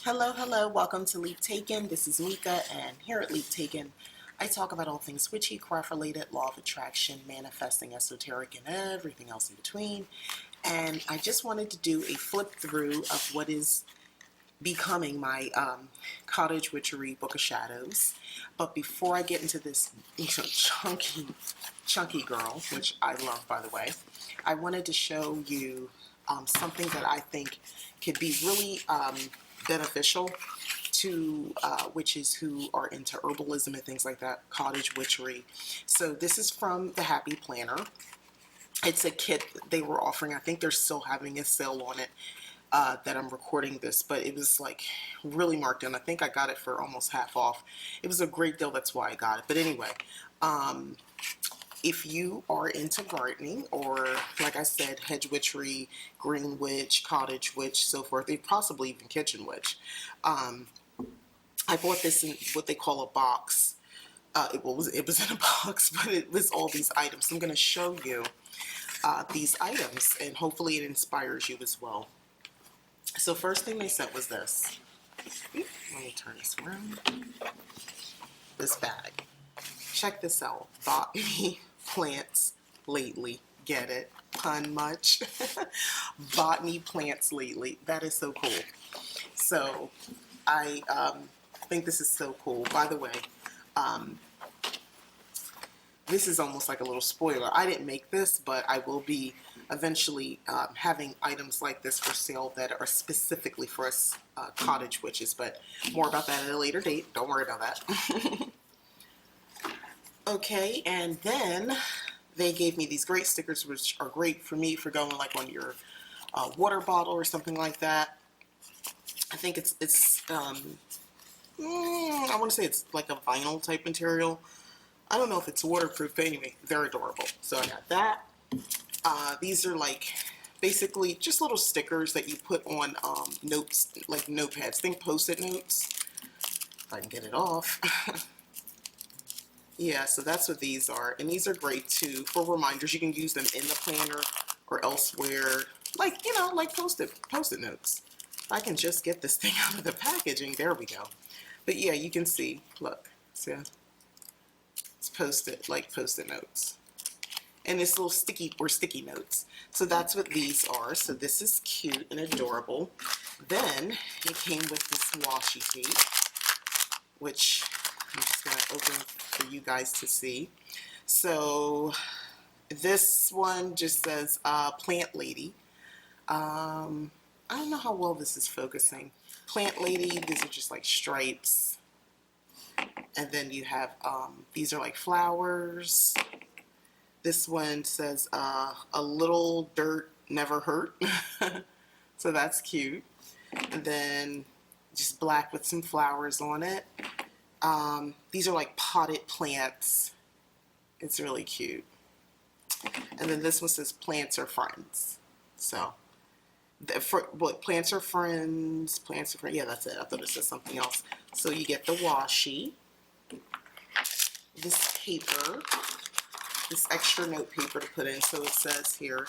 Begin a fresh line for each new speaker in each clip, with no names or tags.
Hello, welcome to Leap Taken. This is Mika, and here at Leap Taken, I talk about all things witchy, craft related, law of attraction, manifesting, esoteric, and everything else in between. And I just wanted to do a flip through of what is becoming my Cottage Witchery Book of Shadows. But before I get into this chunky girl, which I love, by the way, I wanted to show you something that I think could be really beneficial to witches who are into herbalism and things like that, cottage witchery. So this is from the Happy Planner. It's a kit they were offering. I think they're still having a sale on it that I'm recording this, but it was like really marked down. I think I got it for almost half off. It was a great deal, that's why I got it. But anyway, if you are into gardening or, like I said, hedge witchery, green witch, cottage witch, so forth, possibly even kitchen witch, I bought this in what they call a box. It was in a box, but it was all these items. So I'm going to show you these items, and hopefully it inspires you as well. So first thing they sent was this. Let me turn this around. This bag. Check this out. Bought me plants lately. Get it? Pun much? Bought me plants lately. That is so cool. So I think this is so cool. By the way, this is almost like a little spoiler. I didn't make this, but I will be eventually having items like this for sale that are specifically for us cottage witches, but more about that at a later date. Don't worry about that. Okay, and then they gave me these great stickers, which are great for me for going like on your water bottle or something like that. I think I want to say it's like a vinyl type material. I don't know if it's waterproof, but anyway, they're adorable. So I got that. These are like basically just little stickers that you put on notes, like notepads. Think Post-it notes. If I can get it off. Yeah, so that's what these are. And these are great too for reminders. You can use them in the planner or elsewhere. Like, you know, like Post-it notes. If I can just get this thing out of the packaging, there we go. But yeah, you can see, look, see, it's Post-it notes. And it's little sticky notes. So that's what these are. So this is cute and adorable. Then it came with this washi tape, which I'm just going to open for you guys to see. So this one just says Plant Lady. I don't know how well this is focusing. Plant Lady, these are just like stripes. And then you have, these are like flowers. This one says, a little dirt never hurt. So that's cute. And then just black with some flowers on it. These are like potted plants. It's really cute. And then this one says plants are friends. So, plants are friends, yeah, that's it. I thought it said something else. So you get the washi, this paper, this extra note paper to put in. So it says here,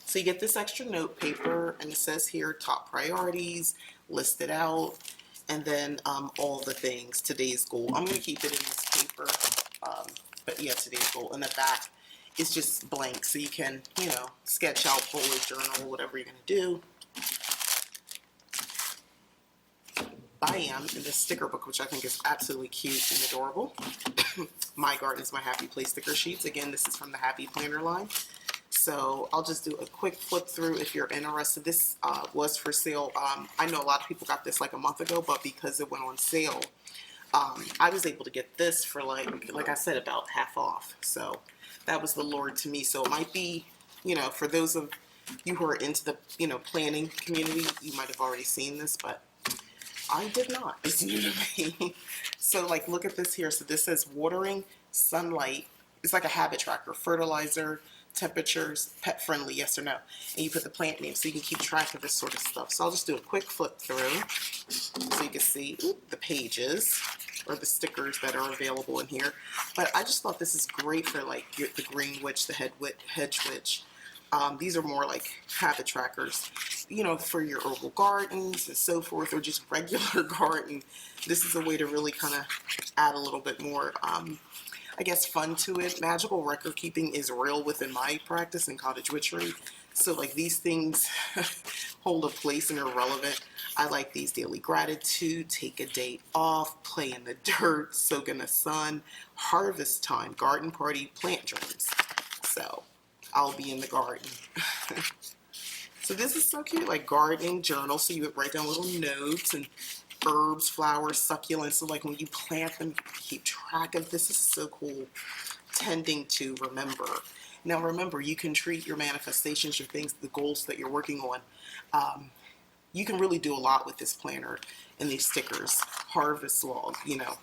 so you get this extra note paper, and it says here top priorities, listed out, and then all the things, today's goal. I'm going to keep it in this paper, but yeah, today's goal. In the back is just blank, so you can, you know, sketch out, bullet journal, whatever you're going to do. Bam, in the sticker book, which I think is absolutely cute and adorable. My Garden is My Happy Place sticker sheets. Again, this is from the Happy Planner line. So I'll just do a quick flip through if you're interested. This was for sale. I know a lot of people got this like a month ago, but because it went on sale, I was able to get this for like I said, about half off. So that was the Lord to me. So it might be, you know, for those of you who are into the, you know, planning community, you might have already seen this, but I did not. It's new to me. So like, look at this here. So this says watering, sunlight. It's like a habit tracker, fertilizer, temperatures, pet friendly, yes or no. And you put the plant name so you can keep track of this sort of stuff. So I'll just do a quick flip through so you can see the pages or the stickers that are available in here. But I just thought this is great for like the green witch, the hedge witch. These are more like habit trackers, you know, for your herbal gardens and so forth, or just regular garden. This is a way to really kind of add a little bit more, I guess, fun to it. Magical record keeping is real within my practice in cottage witchery. So like these things hold a place and are relevant. I like these: daily gratitude, take a day off, play in the dirt, soak in the sun, harvest time, garden party, plant dreams. So I'll be in the garden. So this is so cute, like gardening journal. So you would write down little notes and herbs, flowers, succulents. So like when you plant them, you keep track of this. This is so cool. Tending to remember. Now remember, you can treat your manifestations, your things, the goals that you're working on. You can really do a lot with this planner and these stickers. Harvest log, you know,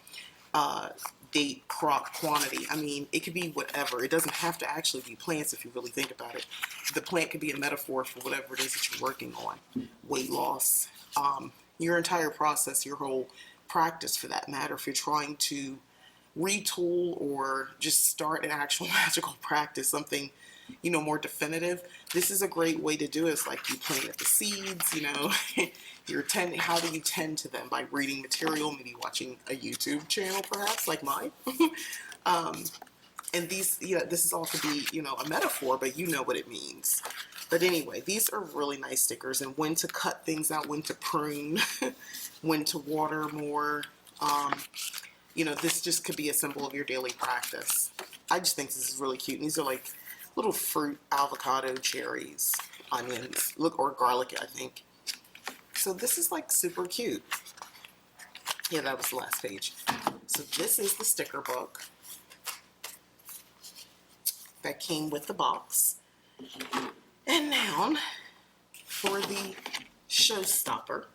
date, crop, quantity. I mean, it could be whatever. It doesn't have to actually be plants if you really think about it. The plant could be a metaphor for whatever it is that you're working on. Weight loss, your entire process, your whole practice for that matter. If you're trying to retool or just start an actual magical practice, something, you know, more definitive, this is a great way to do it. It's like you planted the seeds, you know, you're tending, how do you tend to them? By reading material, maybe watching a YouTube channel perhaps, like mine. And these, yeah, this is all to be, you know, a metaphor, but you know what it means. But anyway, these are really nice stickers, and when to cut things out, when to prune, when to water more. You know, this just could be a symbol of your daily practice. I just think this is really cute. And these are like little fruit, avocado, cherries, onions, look, or garlic, I think. So this is like super cute. Yeah, that was the last page. So this is the sticker book that came with the box. And now for the showstopper.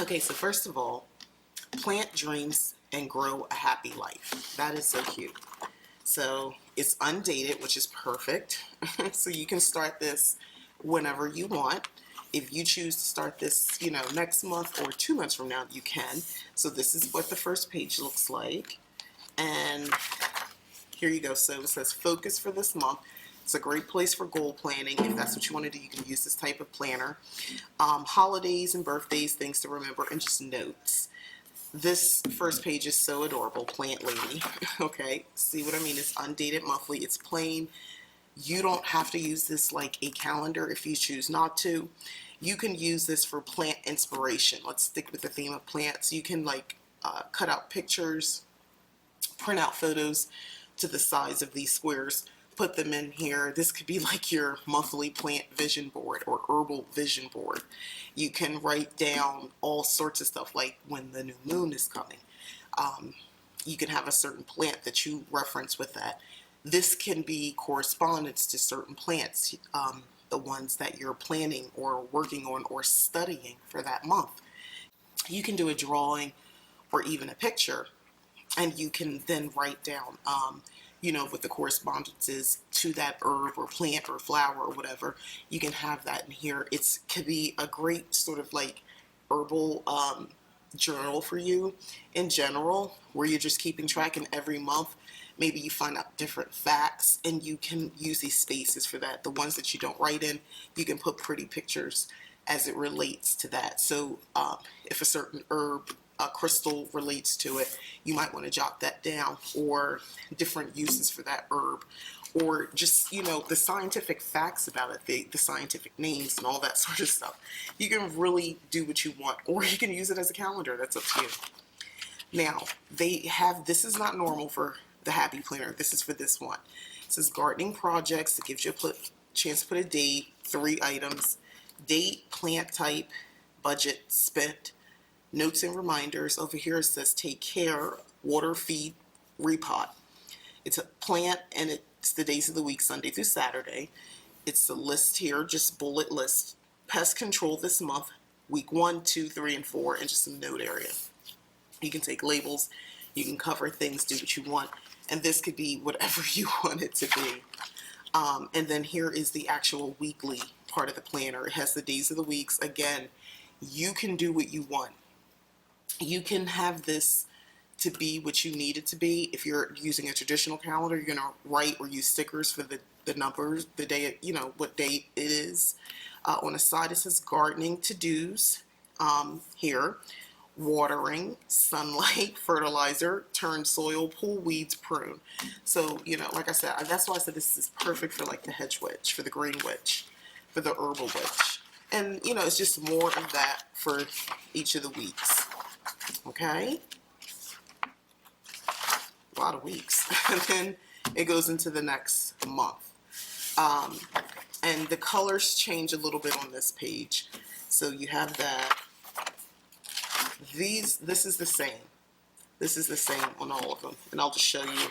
Okay, so first of all, plant dreams and grow a happy life. That is so cute. So it's undated, which is perfect. So you can start this whenever you want. If you choose to start this, you know, next month or 2 months from now, you can. So this is what the first page looks like. And here you go. So it says focus for this month. It's a great place for goal planning. If that's what you want to do, you can use this type of planner. Holidays and birthdays, things to remember, and just notes. This first page is so adorable. Plant lady. Okay, see what I mean? It's undated monthly. It's plain. You don't have to use this like a calendar if you choose not to. You can use this for plant inspiration. Let's stick with the theme of plants. You can like cut out pictures, print out photos to the size of these squares, put them in here. This could be like your monthly plant vision board or herbal vision board. You can write down all sorts of stuff, like when the new moon is coming. You can have a certain plant that you reference with that. This can be correspondence to certain plants, the ones that you're planning or working on or studying for that month. You can do a drawing or even a picture, and you can then write down, you know, what the correspondence is to that herb or plant or flower or whatever. You can have that in here. It could be a great sort of like herbal journal for you in general, where you're just keeping track, and every month maybe you find out different facts, and you can use these spaces for that. The ones that you don't write in, you can put pretty pictures as it relates to that. So if a certain herb, a crystal relates to it, you might want to jot that down, or different uses for that herb, or just, you know, the scientific facts about it, the scientific names and all that sort of stuff. You can really do what you want, or you can use it as a calendar. That's up to you. Now, they have, this is not normal for the Happy Planner. This is for this one. It says gardening projects. It gives you a chance to put a date, 3 items, date, plant type, budget, spent, notes and reminders. Over here it says take care, water, feed, repot. It's a plant, and it's the days of the week, Sunday through Saturday. It's a list here, just bullet list. Pest control this month, week 1, 2, 3, and 4, and just a note area. You can take labels, you can cover things, do what you want, and this could be whatever you want it to be. And then here is the actual weekly part of the planner. It has the days of the weeks. Again, you can do what you want. You can have this to be what you need it to be. If you're using a traditional calendar, you're going to write or use stickers for the numbers, the day, you know, what date it is. On the side, it says gardening to-dos here. Watering, sunlight, fertilizer, turn soil, pull weeds, prune. So, you know, like I said, that's why I said this is perfect for like the hedge witch, for the green witch, for the herbal witch. And, you know, it's just more of that for each of the weeks. Okay? A lot of weeks. And then it goes into the next month. And the colors change a little bit on this page. So you have that. This is the same. This is the same on all of them. And I'll just show you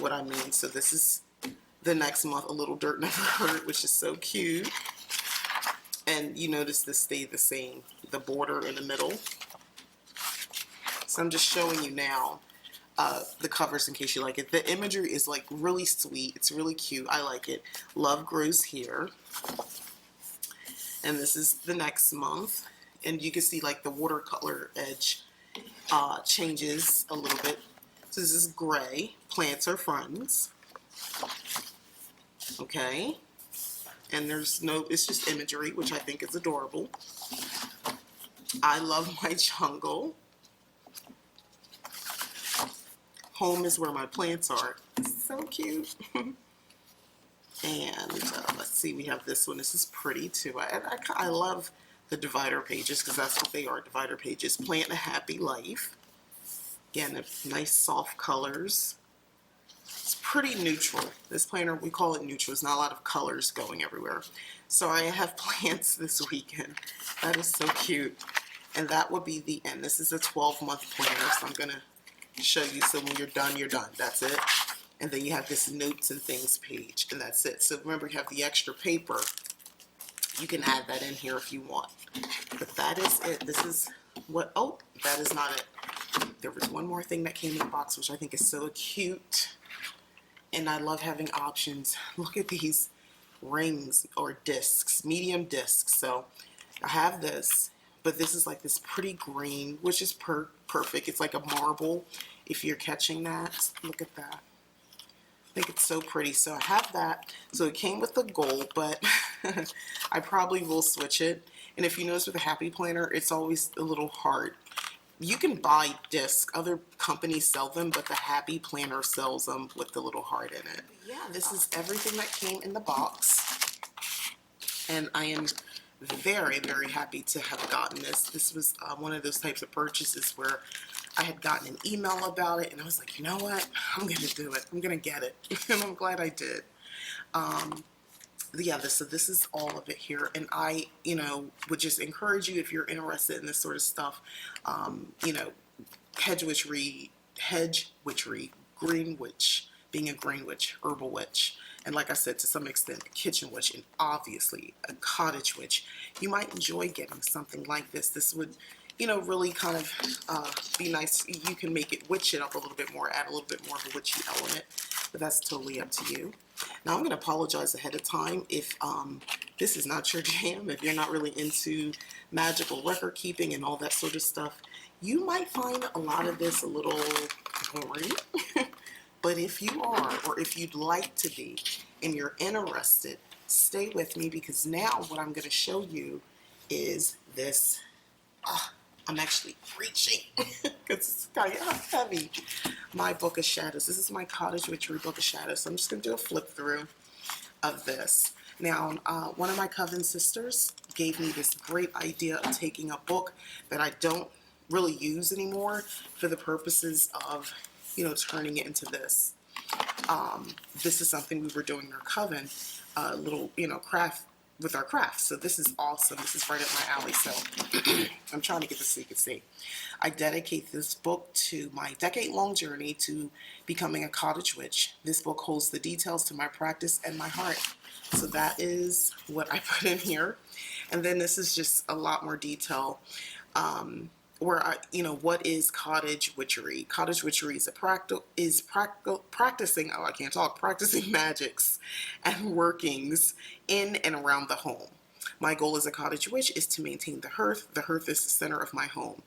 what I mean. So this is the next month, A Little Dirt Never Hurt, which is so cute. And you notice this stayed the same, the border in the middle. So I'm just showing you now the covers in case you like it. The imagery is like really sweet. It's really cute. I like it. Love Grows Here. And this is the next month. And you can see like the watercolor edge changes a little bit. So this is gray. Plants are friends. Okay. And there's no, it's just imagery, which I think is adorable. I Love My Jungle. Home is where my plants are. So cute. And let's see, we have this one. This is pretty too. I love the divider pages because that's what they are, divider pages. Plant a Happy Life. Again, nice soft colors. It's pretty neutral. This planner, we call it neutral. There's not a lot of colors going everywhere. So I have plants this weekend. That is so cute. And that would be the end. This is a 12-month planner, so I'm going to show you. So when you're done, you're done. That's it. And then you have this notes and things page, and that's it. So remember, you have the extra paper. You can add that in here if you want. But that is it. This is what, oh, that is not it. There was one more thing that came in the box, which I think is so cute. And I love having options. Look at these rings or discs, medium discs. So I have this, but this is like this pretty green, which is perfect. It's like a marble, if you're catching that. Look at that. I think it's so pretty. So I have that. So it came with the gold, but I probably will switch it. And if you notice with a Happy Planner, it's always a little hard. You can buy discs. Other companies sell them, but the Happy Planner sells them with the little heart in it. Yeah, this is everything that came in the box. And I am very, very happy to have gotten this. This was one of those types of purchases where I had gotten an email about it, and I was like, you know what? I'm going to do it. I'm going to get it. And I'm glad I did. Yeah, so this is all of it here. And I, you know, would just encourage you, if you're interested in this sort of stuff, you know, hedge witchery, green witch, being a green witch, herbal witch, and like I said, to some extent, a kitchen witch, and obviously a cottage witch, you might enjoy getting something like this. This would, you know, really kind of be nice. You can make it, witch it up a little bit more, add a little bit more of a witchy element, but that's totally up to you. Now I'm going to apologize ahead of time if this is not your jam, if you're not really into magical record keeping and all that sort of stuff. You might find a lot of this a little boring, but if you are, or if you'd like to be, and you're interested, stay with me, because now what I'm going to show you is this. I'm actually reaching because it's kind of heavy. My Book of Shadows. This is my Cottage Witchery Book of Shadows. So I'm just going to do a flip through of this. Now, one of my Coven sisters gave me this great idea of taking a book that I don't really use anymore for the purposes of, you know, turning it into this. This is something we were doing in our Coven, little, you know, craft with our crafts. So this is awesome. This is right up my alley. So I'm trying to get this so you can see. I dedicate this book to my decade-long journey to becoming a cottage witch. This book holds the details to my practice and my heart. So that is what I put in here. And then this is just a lot more detail. Where I, you know, what is cottage witchery? Cottage witchery is practicing, oh, I can't talk, practicing magics and workings in and around the home. My goal as a cottage witch is to maintain the hearth. The hearth is the center of my home.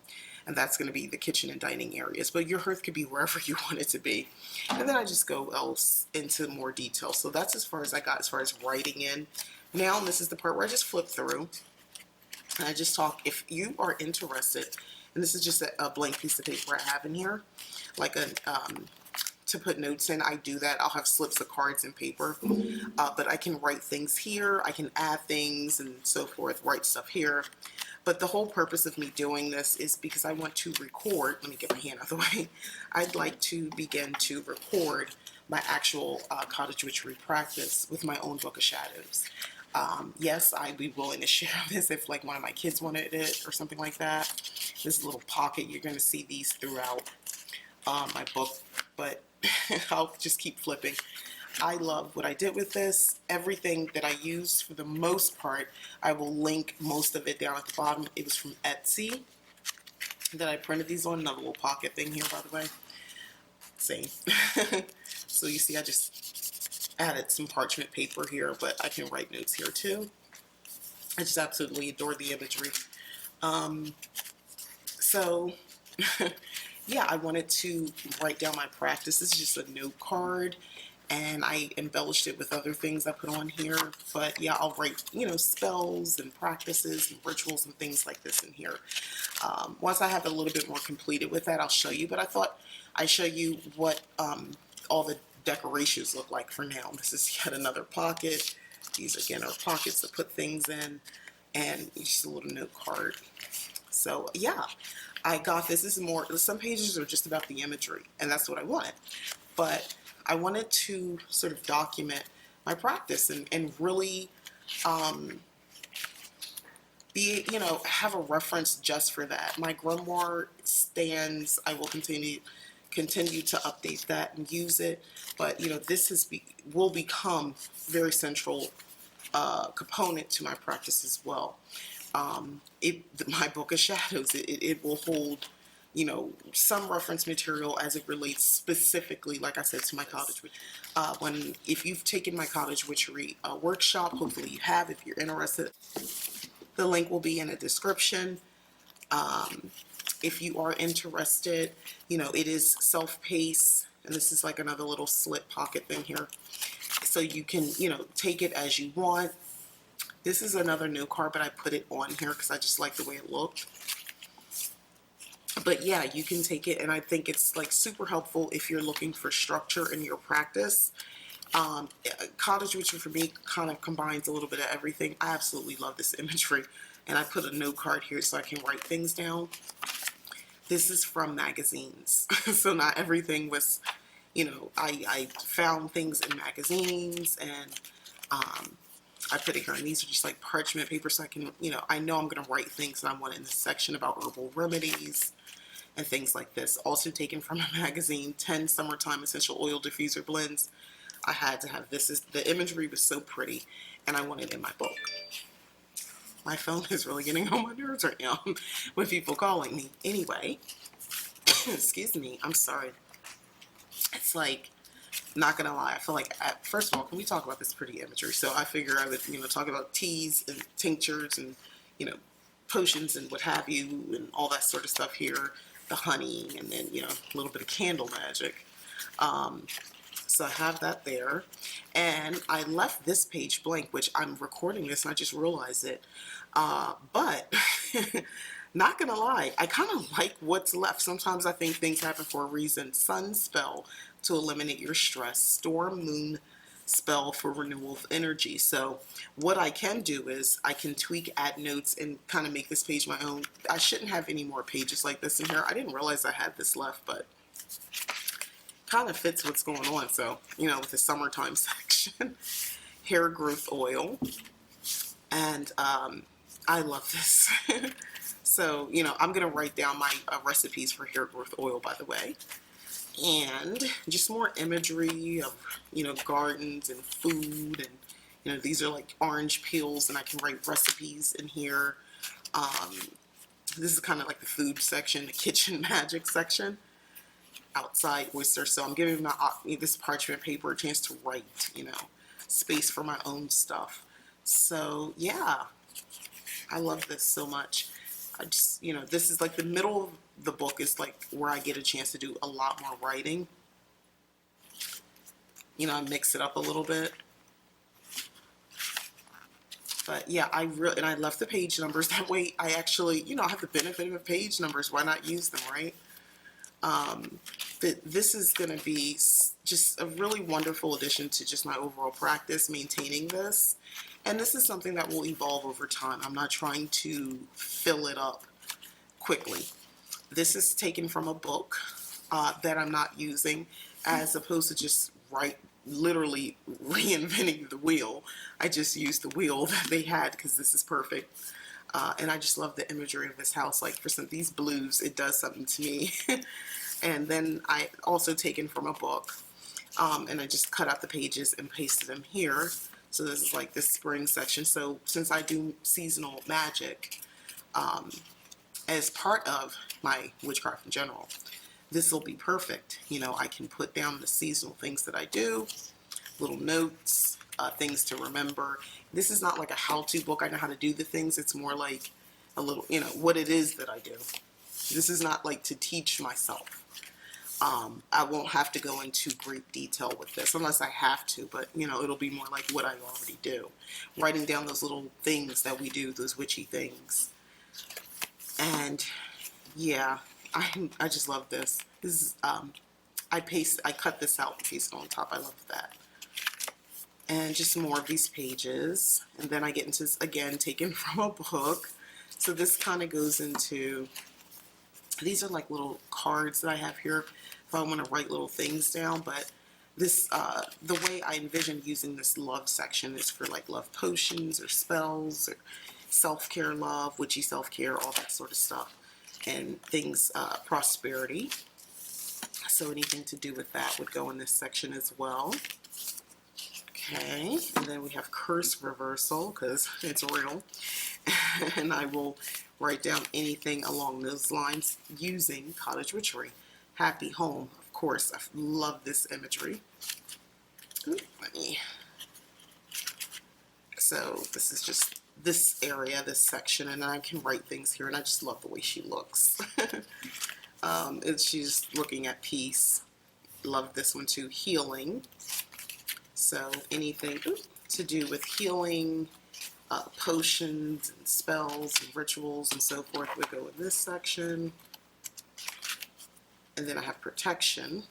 and that's going to be the kitchen and dining areas, but your hearth could be wherever you want it to be. And then I just go else into more detail. So that's as far as I got as far as writing in. Now this is the part where I just flip through and I just talk. If you are interested, and this is just a blank piece of paper I have in here, like a to put notes in, I do that. I'll have slips of cards and paper, but I can write things here, I can add things and so forth, write stuff here. But the whole purpose of me doing this is because I want to record. Let me get my hand out of the way. I'd like to begin to record my actual cottage witchery practice with my own book of shadows. Yes, I'd be willing to share this if like one of my kids wanted it or something like that. This little pocket, you're going to see these throughout my book, but I'll just keep flipping. I love what I did with this. Everything that I used, for the most part, I will link most of it down at the bottom. It was from Etsy that I printed these on. Another little pocket thing here, by the way. Same. So you see I just added some parchment paper here, but I can write notes here too. I just absolutely adore the imagery. So yeah, I wanted to write down my practice. This is just a note card, and I embellished it with other things I put on here. But yeah, I'll write, you know, spells and practices and rituals and things like this in here. Once I have a little bit more completed with that, I'll show you. But I thought I'd show you what all the decorations look like for now. This is yet another pocket. These again are pockets to put things in, and just a little note card. So yeah, I got this. This is more, some pages are just about the imagery, and that's what I wanted. But I wanted to sort of document my practice and really be, you know, have a reference just for that. My grimoire stands. I will continue to update that and use it. But you know, this will become very central component to my practice as well. My book of shadows, it will hold, you know, some reference material as it relates specifically, like I said, to my cottage witchery. If you've taken my cottage witchery workshop, hopefully you have. If you're interested, the link will be in the description. If you are interested, you know, it is self-paced, and this is like another little slit pocket thing here, so you can, you know, take it as you want. This is another note card, but I put it on here because I just like the way it looked. But yeah, you can take it, and I think it's like super helpful if you're looking for structure in your practice. Cottage witchery for me kind of combines a little bit of everything. I absolutely love this imagery, and I put a note card here so I can write things down. This is from magazines, so not everything was, you know, I found things in magazines, and I put it here, and these are just like parchment paper, so I can, you know I'm going to write things that I want in this section about herbal remedies and things like this. Also taken from a magazine, 10 Summertime Essential Oil Diffuser Blends. I had to have this. The imagery was so pretty, and I want it in my book. My phone is really getting on my nerves right now with people calling me. Anyway, excuse me, I'm sorry. It's like, not gonna lie, I feel like, first of all, can we talk about this pretty imagery? So I figure I would, you know, talk about teas and tinctures and, you know, potions and what have you, and all that sort of stuff here, the honey, and then, you know, a little bit of candle magic. So I have that there, and I left this page blank, which I'm recording this and I just realized it, but not gonna lie, I kind of like what's left. Sometimes I think things happen for a reason. Sun spell to eliminate your stress. Storm moon spell for renewal of energy. So what I can do is I can tweak, add notes, and kind of make this page my own. I shouldn't have any more pages like this in here. I didn't realize I had this left, but kind of fits what's going on. So, you know, with the summertime section, hair growth oil, and I love this. So, you know, I'm going to write down my recipes for hair growth oil, by the way. And just more imagery of, you know, gardens and food. And, you know, these are like orange peels, and I can write recipes in here. This is kind of like the food section, the kitchen magic section. Outside oysters. So I'm giving this parchment paper a chance to write, you know, space for my own stuff. So yeah, I love this so much. I just, you know, this is like the middle of the book is like where I get a chance to do a lot more writing. You know, I mix it up a little bit. But yeah, and I left the page numbers. That way I actually, you know, I have the benefit of page numbers. Why not use them, right? But this is going to be just a really wonderful addition to just my overall practice, maintaining this. And this is something that will evolve over time. I'm not trying to fill it up quickly. This is taken from a book that I'm not using, as opposed to just literally reinventing the wheel. I just used the wheel that they had because this is perfect. And I just love the imagery of this house. Like for some of these blues, it does something to me. And then I also taken from a book, and I just cut out the pages and pasted them here. So this is like the spring section. So since I do seasonal magic as part of my witchcraft in general, this will be perfect. You know, I can put down the seasonal things that I do, little notes, things to remember. This is not like a how-to book. I know how to do the things. It's more like a little, you know, what it is that I do. This is not like to teach myself. I won't have to go into great detail with this unless I have to, but you know, it'll be more like what I already do. Writing down those little things that we do, those witchy things. And yeah, I just love this. This is, I cut this out and paste it on top. I love that. And just more of these pages. And then I get into, again, taken from a book. So this kind of goes into, these are like little cards that I have here if I want to write little things down. But this, the way I envision using this love section is for like love potions or spells or self-care love, witchy self-care, all that sort of stuff. And things, prosperity. So anything to do with that would go in this section as well. Okay, and then we have curse reversal because it's real. And I will write down anything along those lines using Cottage Witchery. Happy home, of course. I love this imagery. So this is just this area, this section, and I can write things here, and I just love the way she looks. She's looking at peace. Love this one too, healing. So anything to do with healing, potions and spells and rituals and so forth would go in this section. And then I have protection.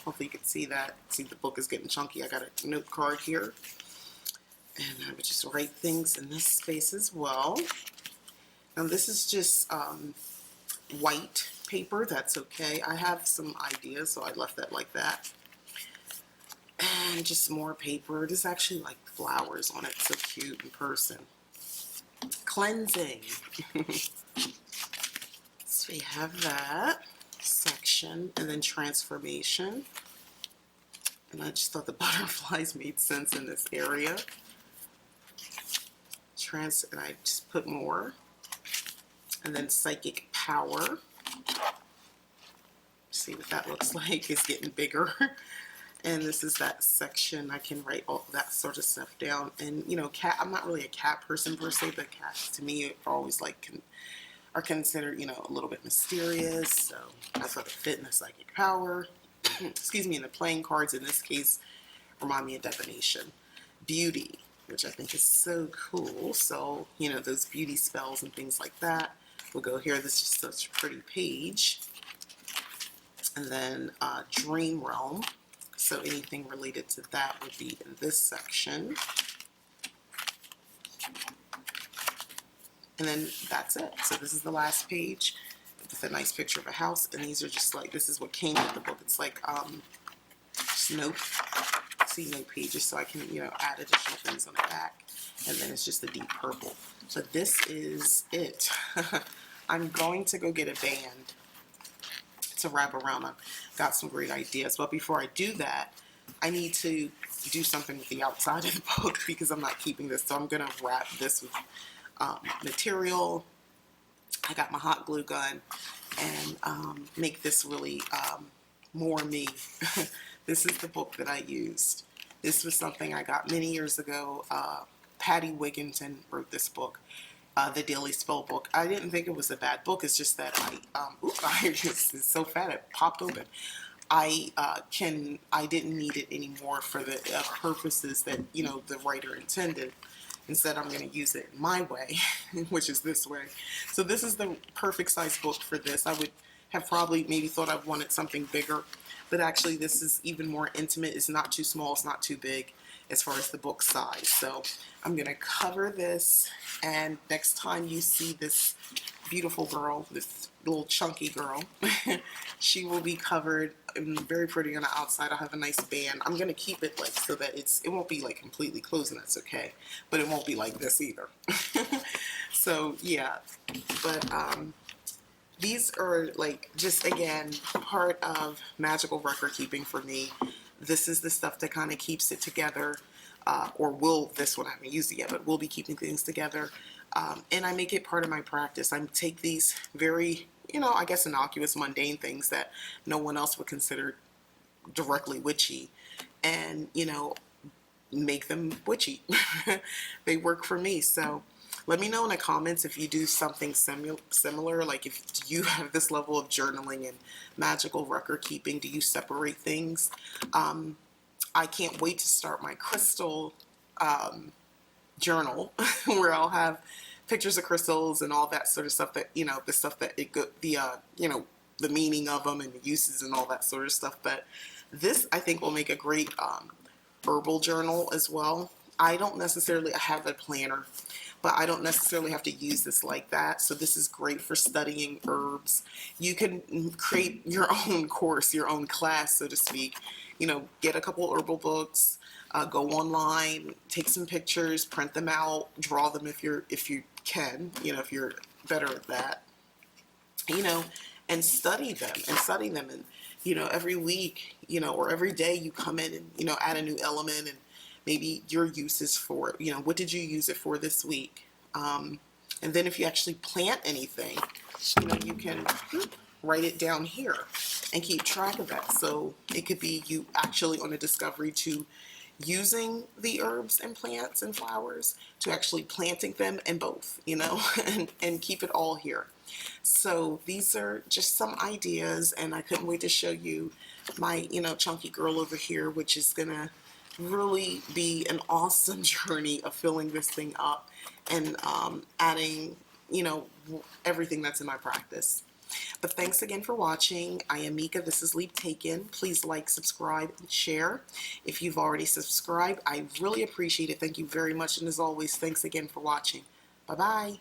Hopefully you can see that. See, the book is getting chunky. I got a note card here. And I would just write things in this space as well. Now this is just white paper. That's okay. I have some ideas, so I left that like that. And just more paper. There's actually like flowers on it. So cute in person. Cleansing. So we have that section. And then transformation. And I just thought the butterflies made sense in this area. And I just put more. And then psychic power. See what that looks like. It's getting bigger. And this is that section. I can write all that sort of stuff down. And you know, I'm not really a cat person per se, but cats to me are always like are considered, you know, a little bit mysterious. So that's what the fit in the psychic power. Excuse me. And the playing cards in this case remind me of divination, beauty, which I think is so cool. So you know, those beauty spells and things like that will go here. This is just such a pretty page. And then dream realm. So anything related to that would be in this section. And then that's it. So this is the last page with a nice picture of a house. And these are just like, this is what came with the book. It's like just note pages, so I can, you know, add additional things on the back. And then it's just the deep purple. So this is it. I'm going to go get a band to wrap around. I've got some great ideas, but before I do that, I need to do something with the outside of the book because I'm not keeping this. So I'm going to wrap this with material. I got my hot glue gun and make this really more me. This is the book that I used. This was something I got many years ago. Patty Wigginton wrote this book. the Daily Spell book. I didn't think it was a bad book. It's just that it's so fat it popped open. I didn't need it anymore for the purposes that the writer intended. Instead, I'm going to use it my way, which is this way. So this is the perfect size book for this. I would have probably maybe thought I wanted something bigger, but actually this is even more intimate. It's not too small, it's not too big as far as the book size. So I'm going to cover this, and next time you see this beautiful girl, this little chunky girl, she will be covered very pretty on the outside. I'll have a nice band. I'm going to keep it like so that it won't be like completely closed, and that's okay, but it won't be like this either. So yeah, but these are like just again part of magical record keeping for me. This is the stuff that kind of keeps it together, or will, this one I haven't used it yet, but will be keeping things together. And I make it part of my practice. I take these very, I guess innocuous, mundane things that no one else would consider directly witchy, and, make them witchy. They work for me. So let me know in the comments if you do something similar, like if you have this level of journaling and magical record keeping. Do you separate things? I can't wait to start my crystal journal where I'll have pictures of crystals and all that sort of stuff that, the stuff that the meaning of them and the uses and all that sort of stuff. But this, I think, will make a great herbal journal as well. I have a planner, but I don't necessarily have to use this like that. So this is great for studying herbs. You can create your own course, your own class, so to speak. Get a couple herbal books, go online, take some pictures, print them out, draw them if you can, if you're better at that, and study them and every week, or every day you come in and add a new element and maybe your uses for it. What did you use it for this week? And then if you actually plant anything, you can write it down here and keep track of that. So it could be you actually on a discovery to using the herbs and plants and flowers to actually planting them, and both, and keep it all here. So these are just some ideas, and I couldn't wait to show you my, chunky girl over here, which is gonna really be an awesome journey of filling this thing up and adding, everything that's in my practice. But thanks again for watching. I am Mika. This is Leap Taken. Please like, subscribe, and share. If you've already subscribed, I really appreciate it. Thank you very much. And as always, thanks again for watching. Bye-bye.